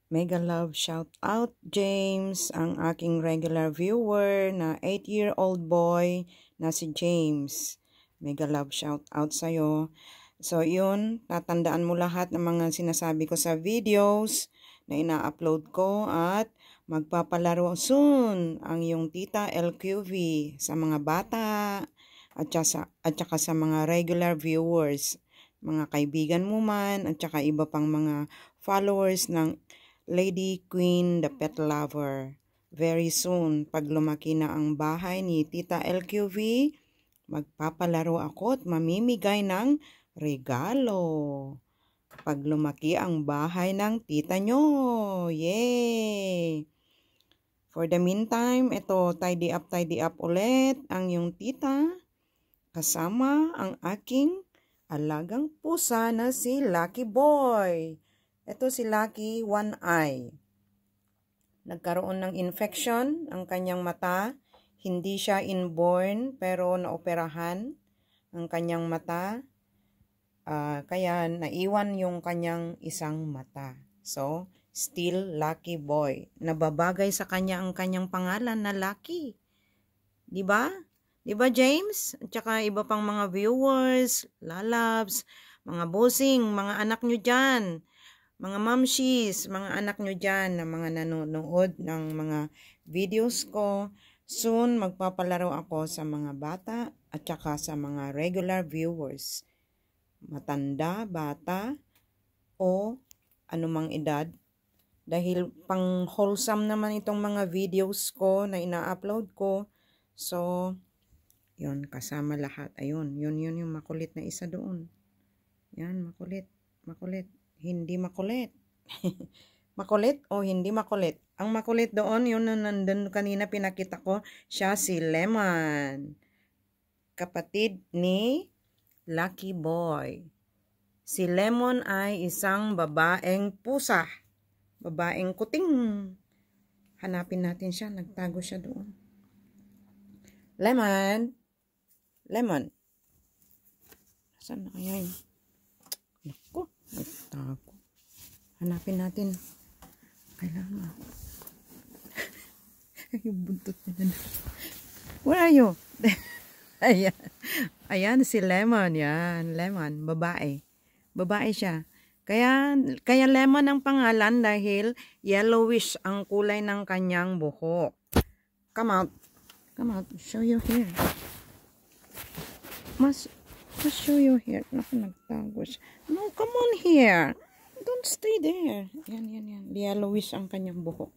Mega love shout out James, ang aking regular viewer na 8-year-old boy na si James. Mega love shout out sa'yo. So yun, tatandaan mo lahat ng mga sinasabi ko sa videos na ina-upload ko at magpapalaro soon ang iyong tita LQV sa mga bata at saka sa mga regular viewers, mga kaibigan mo man at saka iba pang mga followers ng Lady Queen the Pet Lover. Very soon, pag lumaki na ang bahay ni Tita LQV, magpapalaro ako at mamimigay ng regalo. Pag lumaki ang bahay ng tita nyo. Yay! For the meantime, ito, tidy up ulit ang yung tita. Kasama ang aking alagang pusa na si Lucky Boy. Ito si Lucky, one eye. Nagkaroon ng infection ang kanyang mata. Hindi siya inborn pero naoperahan ang kanyang mata. Kaya naiwan yung kanyang isang mata. So, still Lucky Boy. Nababagay sa kanya ang kanyang pangalan na Lucky. Diba? Diba James? At saka iba pang mga viewers, lalabs, mga bossing, mga anak nyo dyan. Mga mamshis, mga anak nyo dyan na mga nanonood ng mga videos ko. Soon, magpapalaro ako sa mga bata at saka sa mga regular viewers. Matanda, bata, o anumang edad. Dahil pang wholesome naman itong mga videos ko na ina-upload ko. So, yun, kasama lahat. Ayun, yun yung makulit na isa doon. Yan, makulit. Hindi makulit. Makulit o hindi makulit? Ang makulit doon, yun na nandun kanina pinakita ko, siya si Lemon. Kapatid ni Lucky Boy. Si Lemon ay isang babaeng pusa. Babaeng kuting. Hanapin natin siya. Nagtago siya doon. Lemon. Saan na kaya yun? Naku. Nagtago. Hanapin natin. Kailangan. Yung buntot niya. Where are you? Ayan si Lemon. Yan. Lemon. Babae. Babae siya. Kaya Lemon ang pangalan dahil yellowish ang kulay ng kanyang buhok. Come out. Show your hair. Must show your hair. Naku, nagtago siya. No, come on here. Don't stay there. Yan. Yellowish ang kanyang buhok.